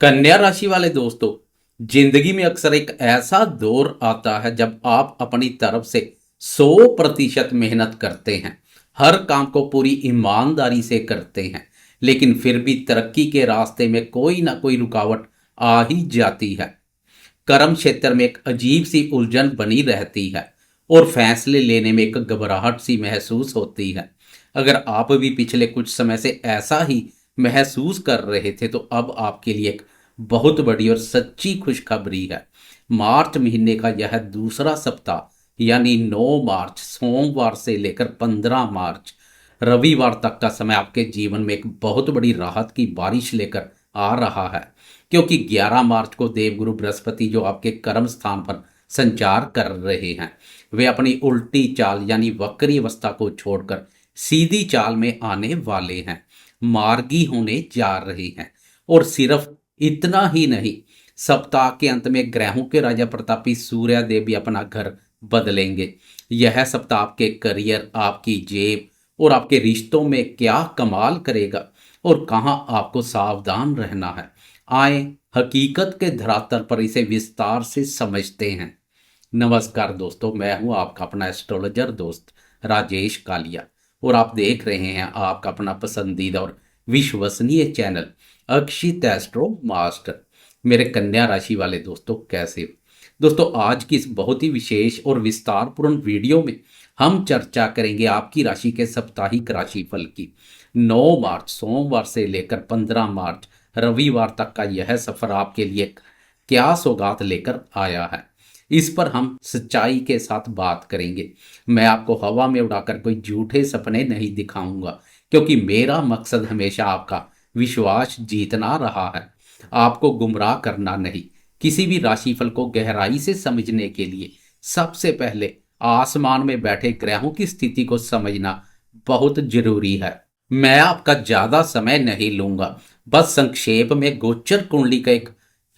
कन्या राशि वाले दोस्तों, जिंदगी में अक्सर एक ऐसा दौर आता है जब आप अपनी तरफ से 100% मेहनत करते हैं। हर काम को पूरी ईमानदारी से करते हैं, लेकिन फिर भी तरक्की के रास्ते में कोई ना कोई रुकावट आ ही जाती है। कर्म क्षेत्र में एक अजीब सी उलझन बनी रहती है और फैसले लेने में एक घबराहट सी महसूस होती है। अगर आप भी पिछले कुछ समय से ऐसा ही महसूस कर रहे थे तो अब आपके लिए एक बहुत बड़ी और सच्ची खुशखबरी है। मार्च महीने का यह दूसरा सप्ताह यानी 9 मार्च सोमवार से लेकर 15 मार्च रविवार तक का समय आपके जीवन में एक बहुत बड़ी राहत की बारिश लेकर आ रहा है। क्योंकि 11 मार्च को देवगुरु बृहस्पति जो आपके कर्म स्थान पर संचार कर रहे हैं, वे अपनी उल्टी चाल यानी वक्री अवस्था को छोड़कर सीधी चाल में आने वाले हैं, मार्गी होने जा रहे हैं। और सिर्फ इतना ही नहीं, सप्ताह के अंत में ग्रहों के राजा प्रतापी सूर्य देव भी अपना घर बदलेंगे। यह सप्ताह आपके करियर, आपकी जेब और आपके रिश्तों में क्या कमाल करेगा और कहाँ आपको सावधान रहना है। आए हकीकत के धरातल पर इसे विस्तार से समझते हैं। नमस्कार दोस्तों, मैं हूं आपका अपना एस्ट्रोलॉजर दोस्त राजेश कालिया और आप देख रहे हैं आपका अपना पसंदीदा और विश्वसनीय चैनल अक्षित एस्ट्रो मास्टर। मेरे कन्या राशि वाले दोस्तों, कैसे हो? दोस्तों, आज की इस बहुत ही विशेष और विस्तारपूर्ण वीडियो में हम चर्चा करेंगे आपकी राशि के साप्ताहिक राशिफल की। 9 मार्च सोमवार से लेकर 15 मार्च रविवार तक का यह सफर आपके लिए क्या सौगात लेकर आया है, इस पर हम सच्चाई के साथ बात करेंगे। मैं आपको हवा में उड़ाकर कोई झूठे सपने नहीं दिखाऊंगा, क्योंकि मेरा मकसद हमेशा आपका विश्वास जीतना रहा है, आपको गुमराह करना नहीं। किसी भी राशिफल को गहराई से समझने के लिए सबसे पहले आसमान में बैठे ग्रहों की स्थिति को समझना बहुत जरूरी है। मैं आपका ज्यादा समय नहीं लूंगा, बस संक्षेप में गोचर कुंडली का एक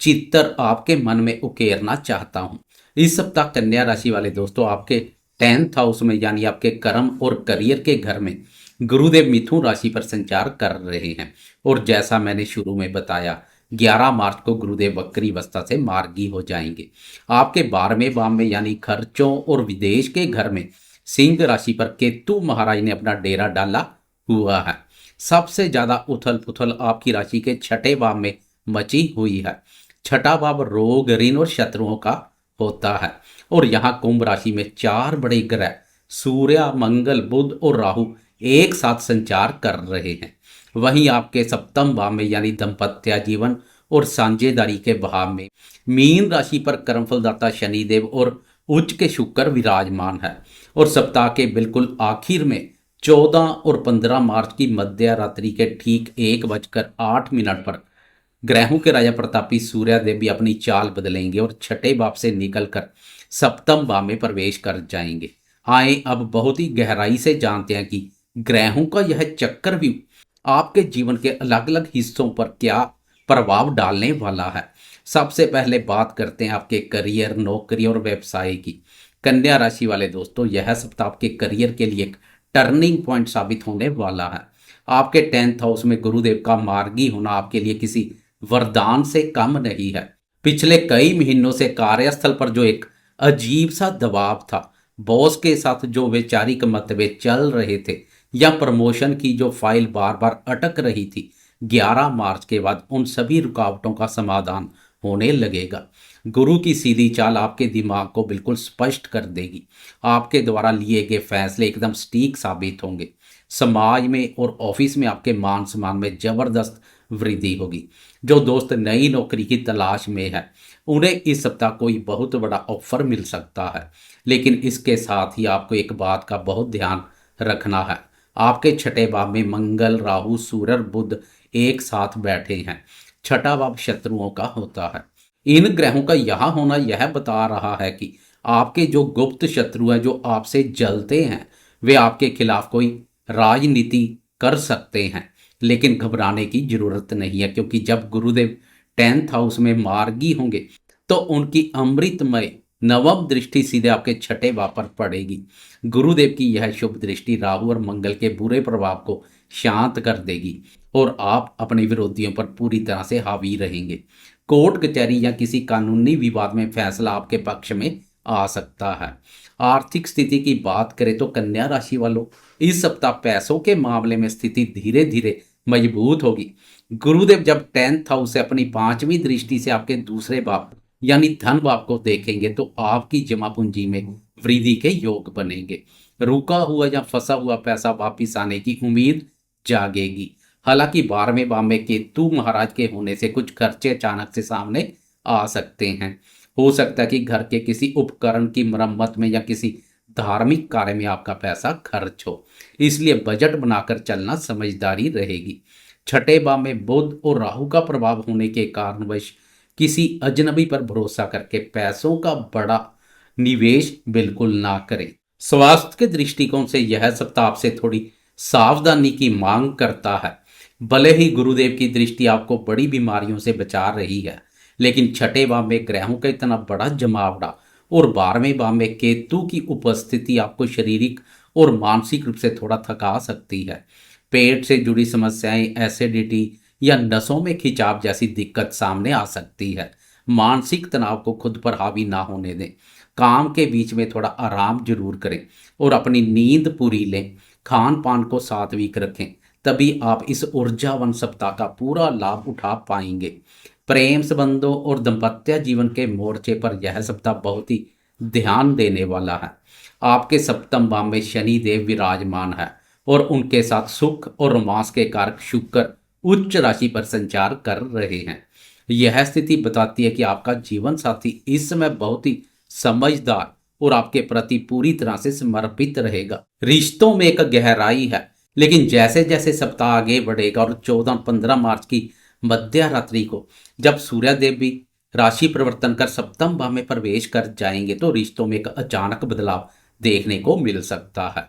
चित्र आपके मन में उकेरना चाहता हूं। इस सप्ताह कन्या राशि वाले दोस्तों, आपके 10th हाउस में यानी आपके कर्म और करियर के घर में गुरुदेव मिथुन राशि पर संचार कर रहे हैं। और जैसा मैंने शुरू में बताया, 11 मार्च को गुरुदेव वक्री अवस्था से मार्गी हो जाएंगे। आपके 12वें भाव में यानी खर्चों और विदेश के घर में सिंह राशि पर केतु महाराज ने अपना डेरा डाला हुआ है। सबसे ज्यादा उथल पुथल आपकी राशि के 6ठे भाव में मची हुई है। 6ठा भाव रोग, ऋण और शत्रुओं का होता है। और यहाँ कुंभ राशि में 4 बड़े ग्रह सूर्य, मंगल, बुध और राहु एक साथ संचार कर रहे हैं। वहीं आपके सप्तम भाव में यानी दाम्पत्य जीवन और साझेदारी के भाव में मीन राशि पर कर्मफलदाता शनिदेव और उच्च के शुक्र विराजमान है। और सप्ताह के बिल्कुल आखिर में 14 और 15 मार्च की मध्य रात्रि के ठीक 1:08 पर ग्रहों के राजा प्रतापी सूर्यदेव भी अपनी चाल बदलेंगे और 6ठे भाव से निकलकर सप्तम भाव में प्रवेश कर जाएंगे। आए अब बहुत ही गहराई से जानते हैं कि ग्रहों का यह चक्रव्यूह आपके जीवन के अलग अलग हिस्सों पर क्या प्रभाव डालने वाला है। सबसे पहले बात करते हैं आपके करियर, नौकरी और व्यवसाय की। कन्या राशि वाले दोस्तों, यह सप्ताह आपके करियर के लिए एक टर्निंग पॉइंट साबित होने वाला है। आपके 10th हाउस में गुरुदेव का मार्गी होना आपके लिए किसी वरदान से कम नहीं है। पिछले कई महीनों से कार्यस्थल पर जो एक अजीब सा दबाव था, बॉस के साथ जो वैचारिक मतभेद चल रहे थे या प्रमोशन की जो फाइल बार बार अटक रही थी, 11 मार्च के बाद उन सभी रुकावटों का समाधान होने लगेगा। गुरु की सीधी चाल आपके दिमाग को बिल्कुल स्पष्ट कर देगी। आपके द्वारा लिए गए फैसले एकदम सटीक साबित होंगे। समाज में और ऑफिस में आपके मान सम्मान में जबरदस्त वृद्धि होगी। जो दोस्त नई नौकरी की तलाश में है, उन्हें इस सप्ताह कोई बहुत बड़ा ऑफर मिल सकता है। लेकिन इसके साथ ही आपको एक बात का बहुत ध्यान रखना है। आपके 6ठे भाव में मंगल, राहु, सूर्य, बुध एक साथ बैठे हैं। 6ठा भाव शत्रुओं का होता है। इन ग्रहों का यहाँ होना यह बता रहा है कि आपके जो गुप्त शत्रु हैं, जो आपसे जलते हैं, वे आपके खिलाफ कोई राजनीति कर सकते हैं। लेकिन घबराने की जरूरत नहीं है, क्योंकि जब गुरुदेव 10th हाउस में मार्गी होंगे तो उनकी अमृतमय नवम दृष्टि सीधे आपके 6ठे भाव पर पड़ेगी। गुरुदेव की यह शुभ दृष्टि राहु और मंगल के बुरे प्रभाव को शांत कर देगी और आप अपने विरोधियों पर पूरी तरह से हावी रहेंगे। कोर्ट कचहरी या किसी कानूनी विवाद में फैसला आपके पक्ष में आ सकता है। आर्थिक स्थिति की बात करें तो कन्या राशि वालों, इस सप्ताह पैसों के मामले में स्थिति धीरे धीरे मजबूत होगी। गुरुदेव जब 10th हाउस से अपनी 5वीं दृष्टि से आपके दूसरे भाव यानी धन भाव को देखेंगे तो आपकी जमा पूंजी में वृद्धि के योग बनेंगे। रुका हुआ या फंसा हुआ पैसा वापिस आने की उम्मीद जागेगी। हालांकि 12वें भाव में केतु महाराज के होने से कुछ खर्चे अचानक से सामने आ सकते हैं। हो सकता है कि घर के किसी उपकरण की मरम्मत में या किसी धार्मिक कार्य में आपका पैसा खर्च हो, इसलिए बजट बनाकर चलना समझदारी रहेगी। छठे भाव में बुध और राहु का प्रभाव होने के कारणवश किसी अजनबी पर भरोसा करके पैसों का बड़ा निवेश बिल्कुल ना करें। स्वास्थ्य के दृष्टिकोण से यह सप्ताह आपसे थोड़ी सावधानी की मांग करता है। भले ही गुरुदेव की दृष्टि आपको बड़ी बीमारियों से बचा रही है, लेकिन छठे भाव में ग्रहों का इतना बड़ा जमावड़ा और 12वें भाव में केतु की उपस्थिति आपको शारीरिक और मानसिक रूप से थोड़ा थका सकती है। पेट से जुड़ी समस्याएं, एसिडिटी या नसों में खिंचाव जैसी दिक्कत सामने आ सकती है। मानसिक तनाव को खुद पर हावी ना होने दें। काम के बीच में थोड़ा आराम जरूर करें और अपनी नींद पूरी लें। खान पान को सात्विक रखें, तभी आप इस ऊर्जावान सप्ताह का पूरा लाभ उठा पाएंगे। प्रेम संबंधों और दाम्पत्य जीवन के मोर्चे पर यह सप्ताह बहुत ही ध्यान देने वाला है। आपके सप्तम भाव में शनि देव विराजमान है और उनके साथ सुख और रोमांस के कारक शुक्र उच्च राशि पर संचार कर रहे हैं। यह स्थिति बताती है कि आपका जीवन साथी इस समय बहुत ही समझदार और आपके प्रति पूरी तरह से समर्पित रहेगा। रिश्तों में एक गहराई है, लेकिन जैसे जैसे सप्ताह आगे बढ़ेगा और 14-15 मार्च की मध्य रात्रि को जब सूर्यदेव भी राशि परिवर्तन कर सप्तम भाव में प्रवेश कर जाएंगे तो रिश्तों में एक अचानक बदलाव देखने को मिल सकता है।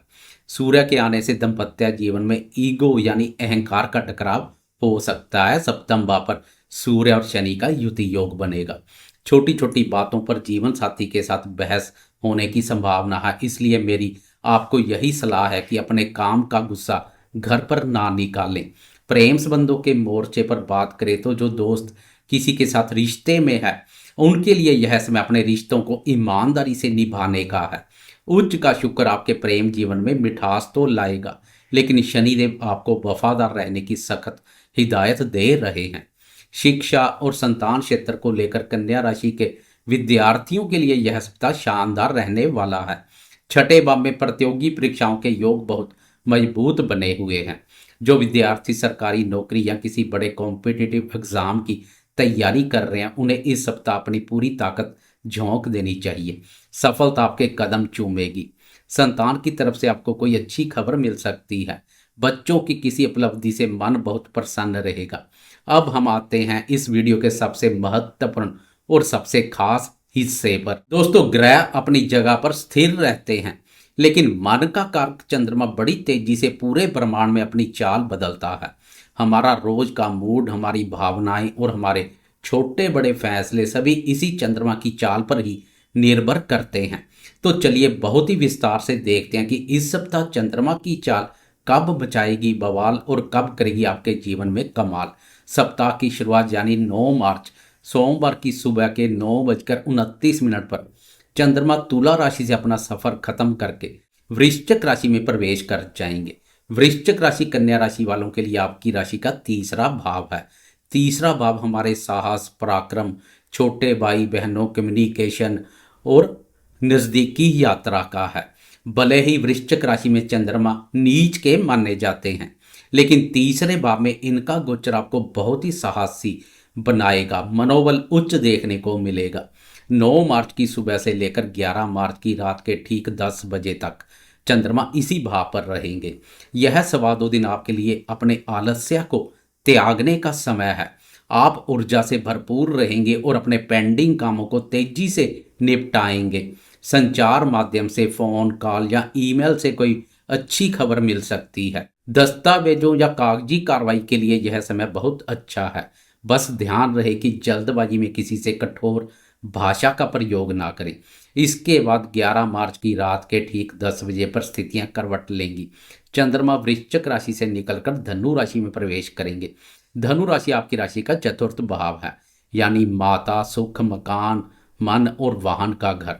सूर्य के आने से दाम्पत्य जीवन में ईगो यानी अहंकार का टकराव हो सकता है। सप्तम भाव पर सूर्य और शनि का युति योग बनेगा। छोटी छोटी बातों पर जीवन साथी के साथ बहस होने की संभावना है, इसलिए मेरी आपको यही सलाह है कि अपने काम का गुस्सा घर पर ना निकालें। प्रेम संबंधों के मोर्चे पर बात करें तो जो दोस्त किसी के साथ रिश्ते में है उनके लिए यह समय अपने रिश्तों को ईमानदारी से निभाने का है। उच्च का शुक्र आपके प्रेम जीवन में मिठास तो लाएगा, लेकिन शनिदेव आपको वफादार रहने की सख्त हिदायत दे रहे हैं। शिक्षा और संतान क्षेत्र को लेकर कन्या राशि के विद्यार्थियों के लिए यह सप्ताह शानदार रहने वाला है। छठे भाव में प्रतियोगी परीक्षाओं के योग बहुत मजबूत बने हुए हैं। जो विद्यार्थी सरकारी नौकरी या किसी बड़े कॉम्पिटिटिव एग्जाम की तैयारी कर रहे हैं उन्हें इस सप्ताह अपनी पूरी ताकत झोंक देनी चाहिए। सफलता आपके कदम चूमेगी। संतान की तरफ से आपको कोई अच्छी खबर मिल सकती है। बच्चों की किसी उपलब्धि से मन बहुत प्रसन्न रहेगा। अब हम आते हैं इस वीडियो के सबसे महत्वपूर्ण और सबसे खास हिस्से पर। दोस्तों, ग्रह अपनी जगह पर स्थिर रहते हैं, लेकिन मन का कारक चंद्रमा बड़ी तेजी से पूरे ब्रह्मांड में अपनी चाल बदलता है। हमारा रोज का मूड, हमारी भावनाएं और हमारे छोटे बड़े फैसले सभी इसी चंद्रमा की चाल पर ही निर्भर करते हैं। तो चलिए बहुत ही विस्तार से देखते हैं कि इस सप्ताह चंद्रमा की चाल कब बचाएगी बवाल और कब करेगी आपके जीवन में कमाल। सप्ताह की शुरुआत यानी 9 मार्च सोमवार की सुबह के 9:29 पर चंद्रमा तुला राशि से अपना सफर खत्म करके वृश्चिक राशि में प्रवेश कर जाएंगे। वृश्चिक राशि कन्या राशि वालों के लिए आपकी राशि का तीसरा भाव है। तीसरा भाव हमारे साहस, पराक्रम, छोटे भाई बहनों, कम्युनिकेशन और नजदीकी यात्रा का है। भले ही वृश्चिक राशि में चंद्रमा नीच के माने जाते हैं, लेकिन तीसरे भाव में इनका गोचर आपको बहुत ही साहसी बनाएगा। मनोबल उच्च देखने को मिलेगा। 9 मार्च की सुबह से लेकर 11 मार्च की रात के ठीक 10 बजे तक चंद्रमा इसी भाव पर रहेंगे। यह 2.25 दिन आपके लिए अपने आलस्य को त्यागने का समय है। आप ऊर्जा से भरपूर रहेंगे और अपने पेंडिंग कामों को तेजी से निपटाएंगे। संचार माध्यम से फोन कॉल या ईमेल से कोई अच्छी खबर मिल सकती है। दस्तावेजों या कागजी कार्रवाई के लिए यह समय बहुत अच्छा है। बस ध्यान रहे कि जल्दबाजी में किसी से कठोर भाषा का प्रयोग ना करें। इसके बाद 11 मार्च की रात के ठीक 10 बजे पर स्थितियां करवट लेंगी। चंद्रमा वृश्चिक राशि से निकलकर धनु राशि में प्रवेश करेंगे। धनु राशि आपकी राशि का चतुर्थ भाव है, यानी माता, सुख, मकान, मन और वाहन का घर।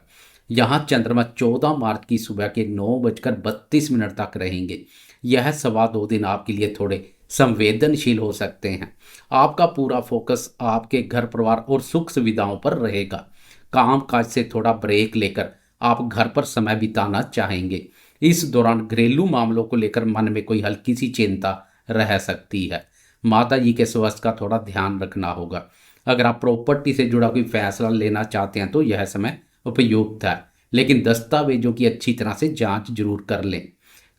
यहाँ चंद्रमा 14 मार्च की सुबह के 9:32 तक रहेंगे। यह सवा 2 दिन आपके लिए थोड़े संवेदनशील हो सकते हैं। आपका पूरा फोकस आपके घर परिवार और सुख सुविधाओं पर रहेगा। काम काज से थोड़ा ब्रेक लेकर आप घर पर समय बिताना चाहेंगे। इस दौरान घरेलू मामलों को लेकर मन में कोई हल्की सी चिंता रह सकती है। माता जी के स्वास्थ्य का थोड़ा ध्यान रखना होगा। अगर आप प्रॉपर्टी से जुड़ा कोई फैसला लेना चाहते हैं तो यह समय उपयुक्त है, लेकिन दस्तावेजों की अच्छी तरह से जांच जरूर कर लें।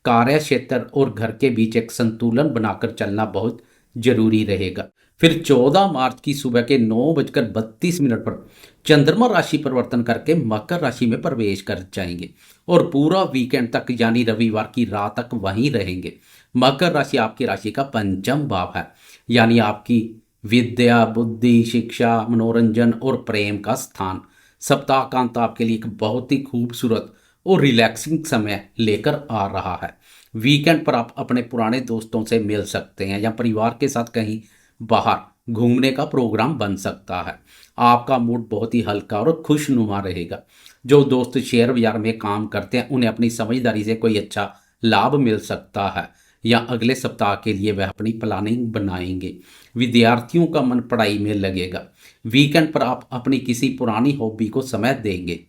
कार्य क्षेत्र और घर के बीच एक संतुलन बनाकर चलना बहुत जरूरी रहेगा। फिर 14 मार्च की सुबह के 9:32 पर चंद्रमा राशि परिवर्तन करके मकर राशि में प्रवेश कर जाएंगे और पूरा वीकेंड तक यानी रविवार की रात तक वहीं रहेंगे। मकर राशि आपकी राशि का पंचम भाव है, यानी आपकी विद्या, बुद्धि, शिक्षा, मनोरंजन और प्रेम का स्थान। सप्ताह का अंत आपके लिए एक बहुत ही खूबसूरत और रिलैक्सिंग समय लेकर आ रहा है। वीकेंड पर आप अपने पुराने दोस्तों से मिल सकते हैं या परिवार के साथ कहीं बाहर घूमने का प्रोग्राम बन सकता है। आपका मूड बहुत ही हल्का और खुशनुमा रहेगा। जो दोस्त शेयर बाजार में काम करते हैं उन्हें अपनी समझदारी से कोई अच्छा लाभ मिल सकता है या अगले सप्ताह के लिए वह अपनी प्लानिंग बनाएंगे। विद्यार्थियों का मन पढ़ाई में लगेगा। वीकेंड पर आप अपनी किसी पुरानी हॉबी को समय देंगे,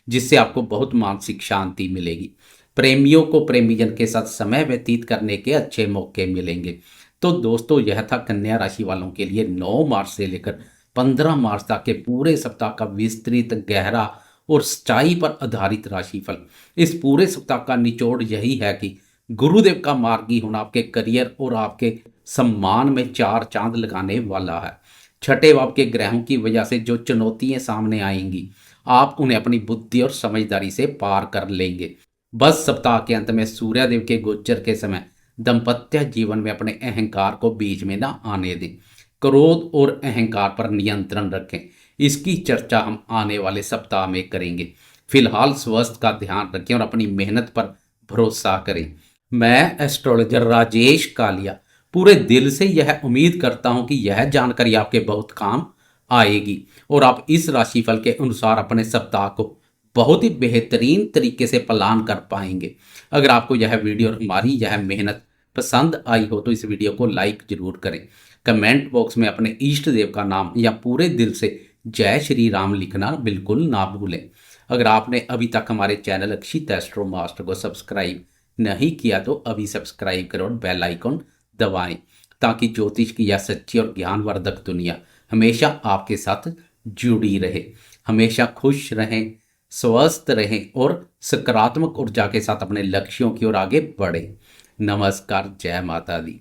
जिससे आपको बहुत मानसिक शांति मिलेगी। प्रेमियों को प्रेमीजन के साथ समय व्यतीत करने के अच्छे मौके मिलेंगे। तो दोस्तों, यह था कन्या राशि वालों के लिए 9 मार्च से लेकर 15 मार्च तक के पूरे सप्ताह का विस्तृत, गहरा और सच्चाई पर आधारित राशिफल। इस पूरे सप्ताह का निचोड़ यही है कि गुरुदेव का मार्गी होना आपके करियर और आपके सम्मान में 4 चांद लगाने वाला है। छठे भाव के ग्रहों की वजह से जो चुनौतियां सामने आएंगी, आप उन्हें अपनी बुद्धि और समझदारी से पार कर लेंगे। बस सप्ताह के अंत में सूर्यदेव के गोचर के समय दाम्पत्य जीवन में अपने अहंकार को बीच में ना आने दें। क्रोध और अहंकार पर नियंत्रण रखें। इसकी चर्चा हम आने वाले सप्ताह में करेंगे। फिलहाल स्वास्थ्य का ध्यान रखें और अपनी मेहनत पर भरोसा करें। मैं एस्ट्रोलॉजर राजेश कालिया पूरे दिल से यह उम्मीद करता हूं कि यह जानकारी आपके बहुत काम आएगी और आप इस राशिफल के अनुसार अपने सप्ताह को बहुत ही बेहतरीन तरीके से प्लान कर पाएंगे। अगर आपको यह वीडियो और हमारी यह मेहनत पसंद आई हो तो इस वीडियो को लाइक जरूर करें। कमेंट बॉक्स में अपने इष्ट देव का नाम या पूरे दिल से जय श्री राम लिखना बिल्कुल ना भूलें। अगर आपने अभी तक हमारे चैनल अक्षित एस्ट्रो मास्टर को सब्सक्राइब नहीं किया तो अभी सब्सक्राइब करो और बेल आइकन दबाएं, ताकि ज्योतिष की यह सच्ची और ज्ञानवर्धक दुनिया हमेशा आपके साथ जुड़ी रहे। हमेशा खुश रहें, स्वस्थ रहें और सकारात्मक ऊर्जा के साथ अपने लक्ष्यों की ओर आगे बढ़ें। नमस्कार, जय माता दी।